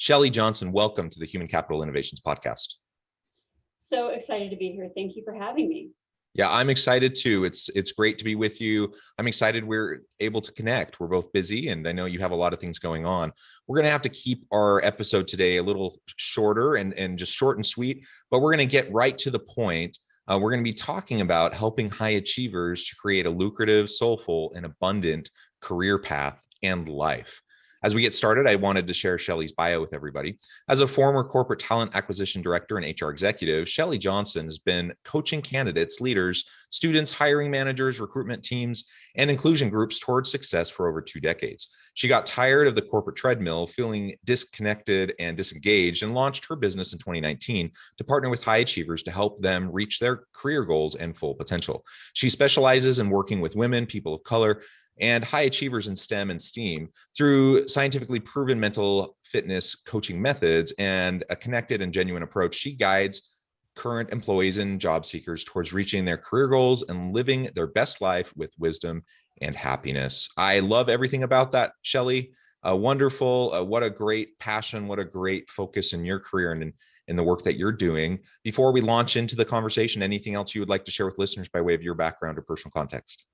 Chelle Johnson, welcome to the Human Capital Innovations Podcast. So excited to be here. Thank you for having me. Yeah, I'm excited too. It's great to be with you. I'm excited we're able to connect. We're both busy, and I know you have a lot of things going on. We're going to have to keep our episode today a little shorter and just short and sweet, but we're going to get right to the point. We're going to be talking about helping high achievers to create a lucrative, soulful, and abundant career path and life. As we get started, I wanted to share Chelle's bio with everybody. As a former corporate talent acquisition director and HR executive, Chelle Johnson has been coaching candidates, leaders, students, hiring managers, recruitment teams, and inclusion groups towards success for over 2 decades. She got tired of the corporate treadmill, feeling disconnected and disengaged, and launched her business in 2019 to partner with high achievers to help them reach their career goals and full potential. She specializes in working with women, people of color, and high achievers in STEM and STEAM through scientifically proven mental fitness coaching methods and a connected and genuine approach. She guides current employees and job seekers towards reaching their career goals and living their best life with wisdom and happiness. I love everything about that, Chelle. Wonderful. What a great passion. What a great focus in your career and in the work that you're doing. Before we launch into the conversation, anything else you would like to share with listeners by way of your background or personal context?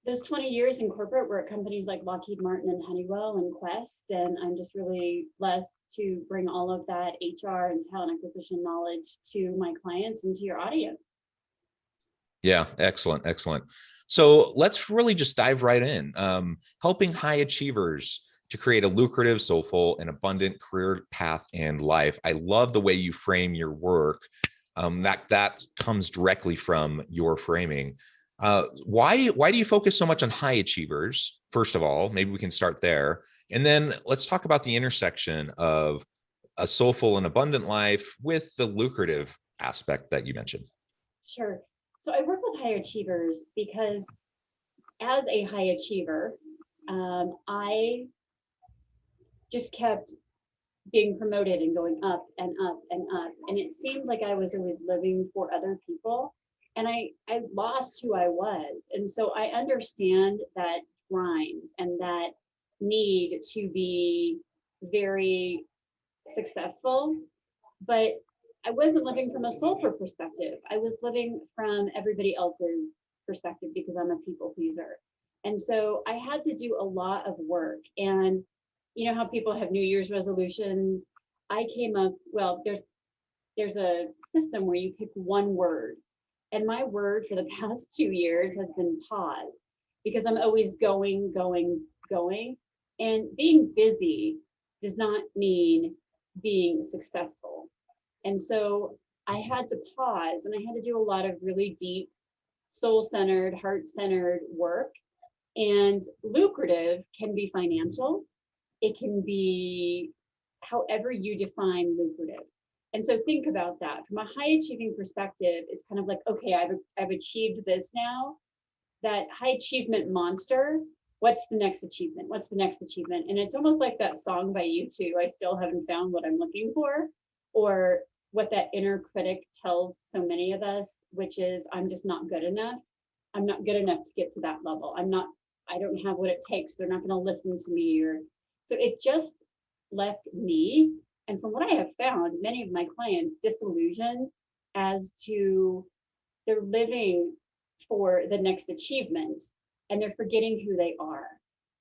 Those 20 years in corporate were at companies like Lockheed Martin and Honeywell and Quest, and I'm just really blessed to bring all of that HR and talent acquisition knowledge to my clients and to your audience. Yeah, excellent, excellent. So let's really just dive right in. Helping high achievers to create a lucrative, soulful, and abundant career path and life. I love the way you frame your work. That comes directly from your framing. Why do you focus so much on high achievers? First of all, maybe we can start there. And then let's talk about the intersection of a soulful and abundant life with the lucrative aspect that you mentioned. Sure. So I work with high achievers because as a high achiever, I just kept being promoted and going up and up and up. And it seemed like I was always living for other people. And I lost who I was. And so I understand that grind and that need to be very successful, but I wasn't living from a soulful perspective. I was living from everybody else's perspective because I'm a people pleaser. And so I had to do a lot of work. And you know how people have New Year's resolutions? I came up, well, there's a system where you pick one word. And my word for the past 2 years has been pause, because I'm always going. And being busy does not mean being successful. And so I had to pause, and I had to do a lot of really deep, soul-centered, heart-centered work. And lucrative can be financial. It can be however you define lucrative. And so think about that from a high achieving perspective. It's kind of like, okay, I've achieved this now. That high achievement monster, what's the next achievement? What's the next achievement? And it's almost like that song by U2, I still haven't found what I'm looking for, or what that inner critic tells so many of us, which is, I'm just not good enough. I'm not good enough to get to that level. I don't have what it takes. They're not going to listen to me. So it just left me. And from what I have found, many of my clients disillusioned as to they're living for the next achievement and they're forgetting who they are.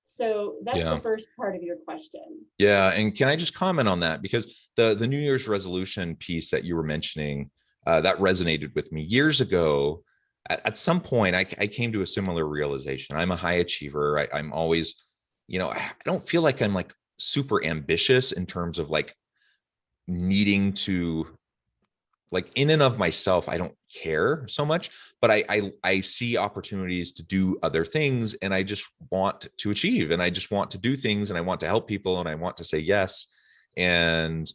So that's the first part of your question. Yeah. And can I just comment on that? Because the New Year's resolution piece that you were mentioning, that resonated with me years ago. At some point, I came to a similar realization. I'm a high achiever. I'm always, I don't feel like I'm like super ambitious in terms of like needing to, like, in and of myself, I don't care so much, but I see opportunities to do other things, and I just want to achieve, and I just want to do things, and I want to help people, and I want to say yes. And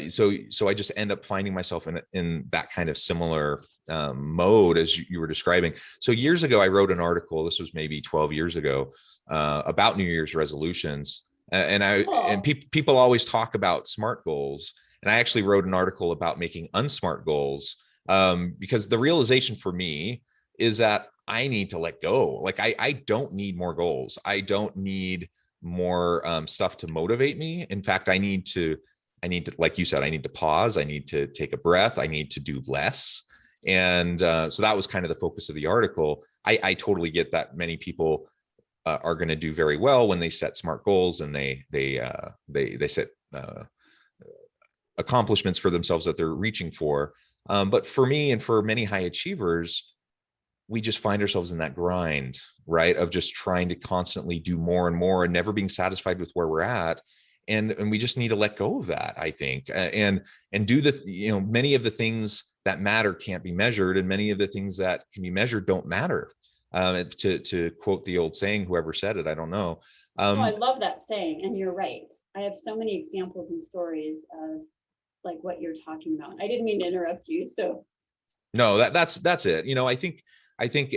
so I just end up finding myself in that kind of similar mode as you were describing. So years ago, I wrote an article. This was maybe 12 years ago, about New Year's resolutions. And people always talk about SMART goals. And I actually wrote an article about making unsmart goals, because the realization for me is that I need to let go. Like I don't need more goals. I don't need more stuff to motivate me. In fact, I need to, like you said, I need to pause. I need to take a breath. I need to do less. And so that was kind of the focus of the article. I totally get that many people are going to do very well when they set smart goals and they set accomplishments for themselves that they're reaching for. But for me and for many high achievers, we just find ourselves in that grind, right? Of just trying to constantly do more and more and never being satisfied with where we're at. And we just need to let go of that, I think, and do the, many of the things that matter can't be measured, and many of the things that can be measured don't matter. To quote the old saying, whoever said it, I don't know. No, I love that saying, and you're right. I have so many examples and stories of like what you're talking about. I didn't mean to interrupt you. So No, that's it. I think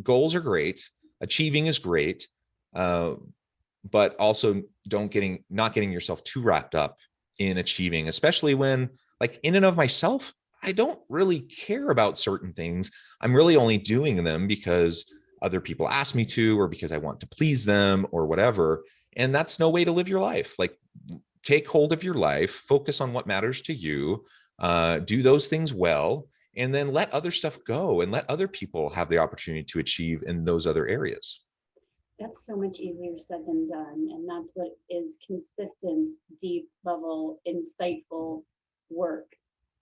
goals are great. Achieving is great. But also not getting yourself too wrapped up in achieving, especially when, like, in and of myself, I don't really care about certain things. I'm really only doing them because other people ask me to, or because I want to please them or whatever. And that's no way to live your life. Like, take hold of your life, focus on what matters to you, do those things well, and then let other stuff go and let other people have the opportunity to achieve in those other areas. that's so much easier said than done. And that's what is consistent, deep level, insightful work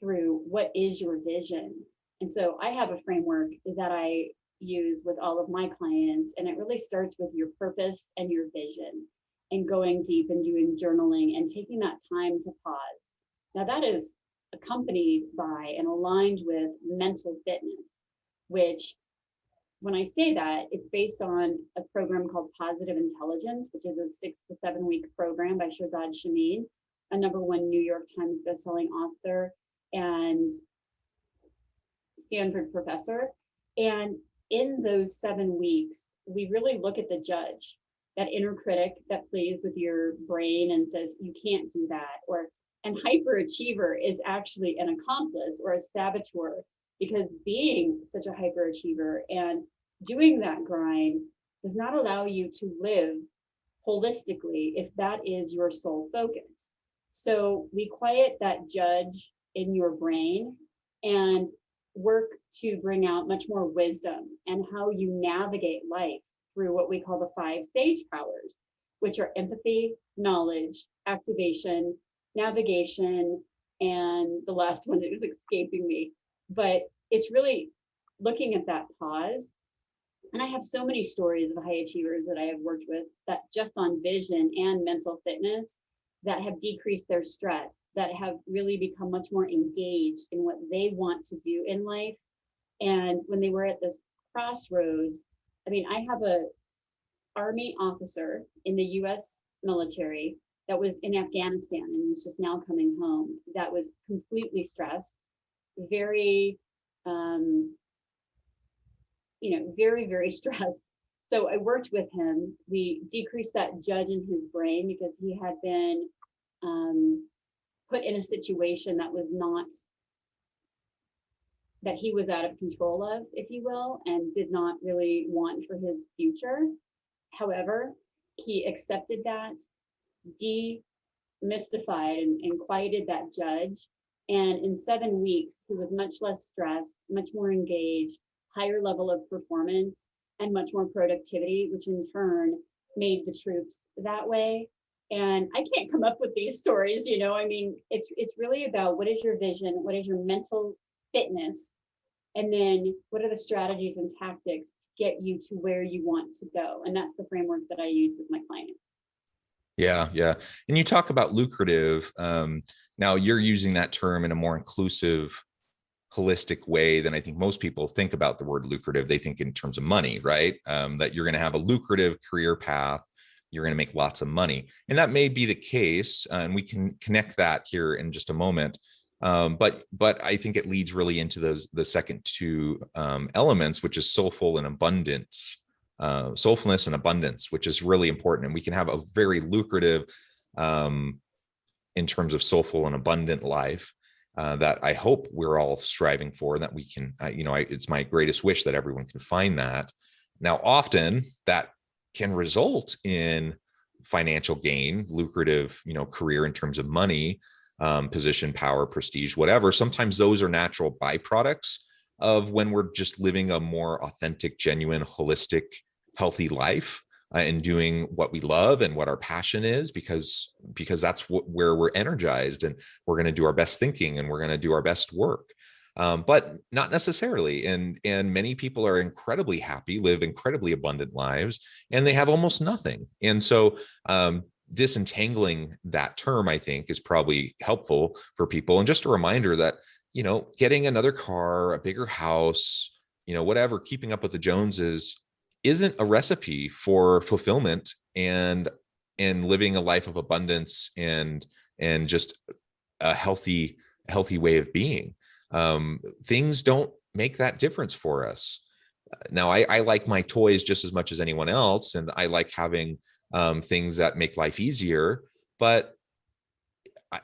through what is your vision. And so I have a framework that I use with all of my clients, and it really starts with your purpose and your vision, and going deep and doing journaling and taking that time to pause. Now, that is accompanied by and aligned with mental fitness, which, when I say that, it's based on a program called Positive Intelligence, which is a 6 to 7 week program by Shazad Shamin, a #1 New York Times bestselling author and Stanford professor. And in those 7 weeks, we really look at the judge, that inner critic that plays with your brain and says, you can't do that. And hyperachiever is actually an accomplice or a saboteur, because being such a hyperachiever and doing that grind does not allow you to live holistically if that is your sole focus. So we quiet that judge in your brain and work to bring out much more wisdom and how you navigate life through what we call the 5 sage powers, which are empathy, knowledge, activation, navigation, and the last one that is escaping me. But it's really looking at that pause. And I have so many stories of high achievers that I have worked with that just on vision and mental fitness that have decreased their stress, that have really become much more engaged in what they want to do in life. And when they were at this crossroads, I mean, I have a Army officer in the US military that was in Afghanistan and is just now coming home, that was completely stressed, very, very, very stressed. So I worked with him. We decreased that judge in his brain because he had been put in a situation that was not, that he was out of control of, if you will, and did not really want for his future. However, he accepted that, demystified and quieted that judge. And in 7 weeks, he was much less stressed, much more engaged, higher level of performance, and much more productivity, which in turn made the troops that way. And I can't come up with these stories, I mean, it's really about what is your vision, what is your mental fitness, and then what are the strategies and tactics to get you to where you want to go. And that's the framework that I use with my clients. Yeah, yeah. And you talk about lucrative. Now you're using that term in a more inclusive, holistic way than I think most people think about the word lucrative. They think in terms of money, right? That you're going to have a lucrative career path. You're going to make lots of money. And that may be the case. And we can connect that here in just a moment. But I think it leads really into the second 2 elements, which is soulful and abundance. Soulfulness and abundance, which is really important. And we can have a very lucrative, in terms of soulful and abundant life, that I hope we're all striving for, that we can, it's my greatest wish that everyone can find that. Now, often that can result in financial gain, lucrative, career in terms of money, position, power, prestige, whatever. Sometimes those are natural byproducts of when we're just living a more authentic, genuine, holistic, healthy life, and doing what we love and what our passion is, because that's where we're energized, and we're going to do our best thinking, and we're going to do our best work. But not necessarily. And many people are incredibly happy, live incredibly abundant lives, and they have almost nothing. And so disentangling that term, I think, is probably helpful for people. And just a reminder that, getting another car, a bigger house, whatever, keeping up with the Joneses isn't a recipe for fulfillment and living a life of abundance and just a healthy way of being. Things don't make that difference for us. Now, I like my toys just as much as anyone else, and I like having things that make life easier. But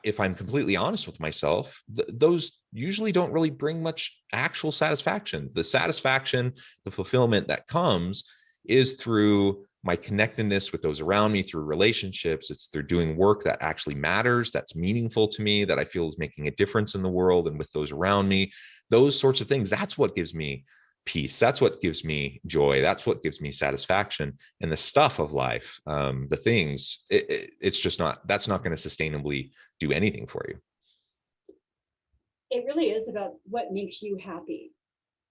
if I'm completely honest with myself, those usually don't really bring much actual satisfaction. The satisfaction, the fulfillment that comes is through my connectedness with those around me, through relationships. It's through doing work that actually matters, that's meaningful to me, that I feel is making a difference in the world and with those around me. Those sorts of things, that's what gives me peace. That's what gives me joy. That's what gives me satisfaction. And the stuff of life, the things, it's just not, that's not going to sustainably do anything for you. It really is about what makes you happy.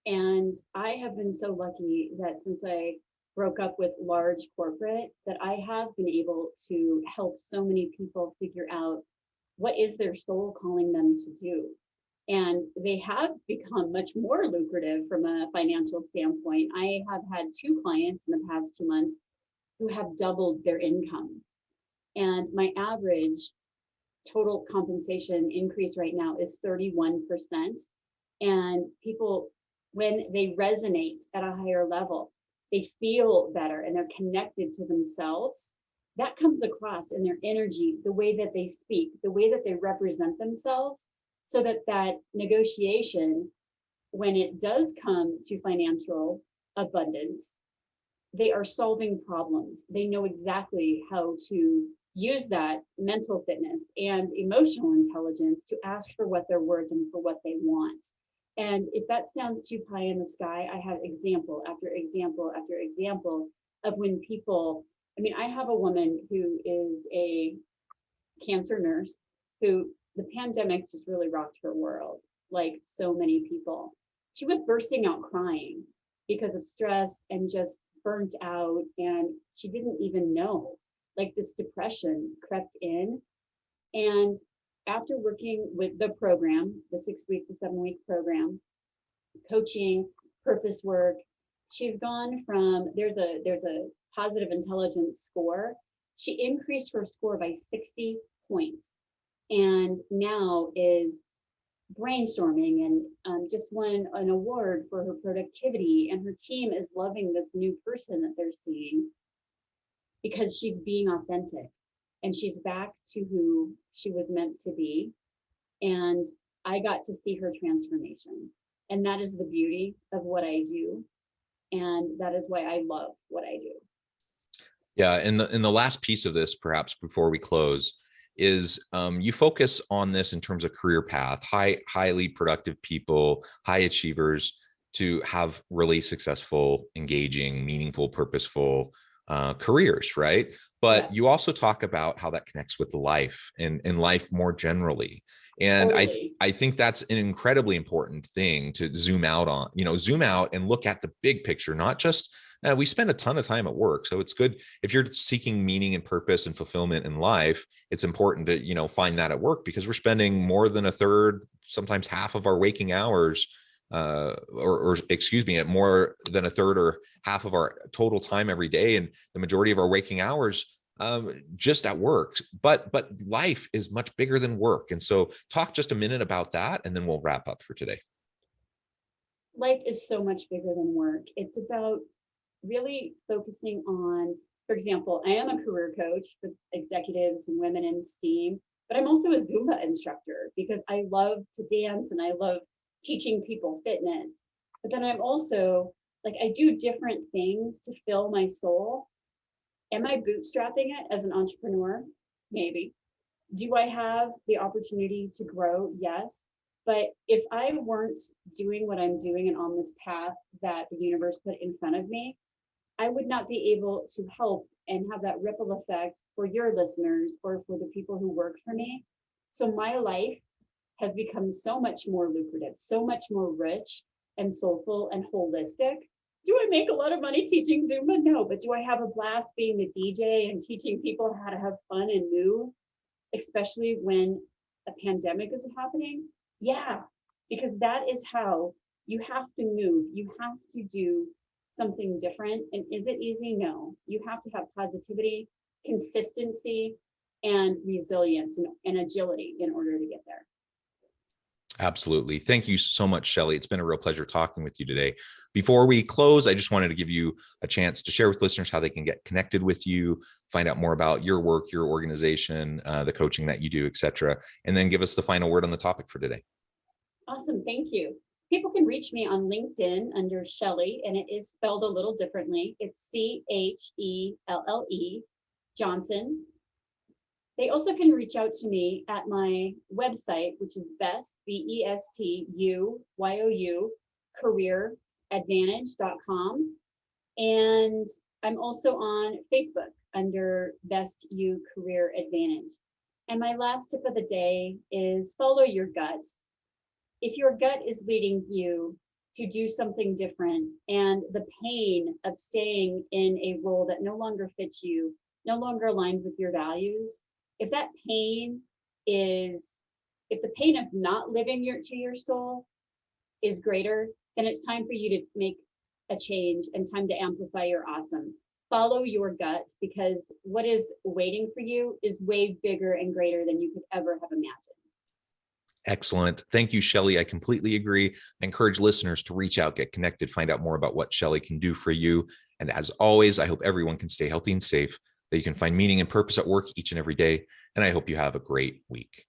And I have been so lucky that since I broke up with large corporate, that I have been able to help so many people figure out what is their soul calling them to do. And they have become much more lucrative from a financial standpoint. I have had 2 clients in the past 2 months who have doubled their income. And my average total compensation increase right now is 31%. And people, when they resonate at a higher level, they feel better and they're connected to themselves. That comes across in their energy, the way that they speak, the way that they represent themselves, so that negotiation, when it does come to financial abundance, they are solving problems. They know exactly how to use that mental fitness and emotional intelligence to ask for what they're worth and for what they want. And if that sounds too pie in the sky, I have example after example after example of when people, I have a woman who is a cancer nurse who the pandemic just really rocked her world, like so many people. She was bursting out crying because of stress and just burnt out, and she didn't even know. Like, this depression crept in. And after working with the program, the 6-week to 7-week program, coaching, purpose work, she's gone from, there's a positive intelligence score. She increased her score by 60 points, and now is brainstorming and just won an award for her productivity. And her team is loving this new person that they're seeing because she's being authentic and she's back to who she was meant to be. And I got to see her transformation. And that is the beauty of what I do. And that is why I love what I do. Yeah. And the last piece of this, perhaps before we close, is you focus on this in terms of career path, highly productive people, high achievers, to have really successful, engaging, meaningful, purposeful careers, right? But Yes. you also talk about how that connects with life and life more generally. And Totally. I think that's an incredibly important thing to zoom out on, zoom out and look at the big picture, not just we spend a ton of time at work. So it's good if you're seeking meaning and purpose and fulfillment in life, it's important to, find that at work, because we're spending more than a third, sometimes half of our waking hours, or excuse me, at more than a third or half of our total time every day, and the majority of our waking hours just at work. But life is much bigger than work. And so talk just a minute about that, and then we'll wrap up for today. Life is so much bigger than work. It's about really focusing on, for example, I am a career coach for executives and women in STEAM, but I'm also a Zumba instructor because I love to dance and I love teaching people fitness. But then I'm also, like, I do different things to fill my soul. Am I bootstrapping it as an entrepreneur? Maybe. Do I have the opportunity to grow? Yes. But if I weren't doing what I'm doing and on this path that the universe put in front of me, I would not be able to help and have that ripple effect for your listeners or for the people who work for me. So my life has become so much more lucrative, so much more rich and soulful and holistic. Do I make a lot of money teaching Zumba? No, but do I have a blast being the DJ and teaching people how to have fun and move, especially when a pandemic is happening? Yeah, because that is how you have to move. You have to do something different. And is it easy? No. You have to have positivity, consistency, and resilience and agility in order to get there. Absolutely. Thank you so much, Chelle. It's been a real pleasure talking with you today. Before we close, I just wanted to give you a chance to share with listeners how they can get connected with you, find out more about your work, your organization, the coaching that you do, et cetera, and then give us the final word on the topic for today. Awesome. Thank you. People can reach me on LinkedIn under Chelle, and it is spelled a little differently. It's Chelle Johnson. They also can reach out to me at my website, which is BESTUYOU, careeradvantage.com. And I'm also on Facebook under Best You Career Advantage. And my last tip of the day is follow your gut. If your gut is leading you to do something different and the pain of staying in a role that no longer fits you, no longer aligns with your values, if the pain of not living to your soul is greater, then it's time for you to make a change and time to amplify your awesome. Follow your gut, because what is waiting for you is way bigger and greater than you could ever have imagined. Excellent. Thank you, Chelle. I completely agree. I encourage listeners to reach out, get connected, find out more about what Chelle can do for you. And as always, I hope everyone can stay healthy and safe, that you can find meaning and purpose at work each and every day. And I hope you have a great week.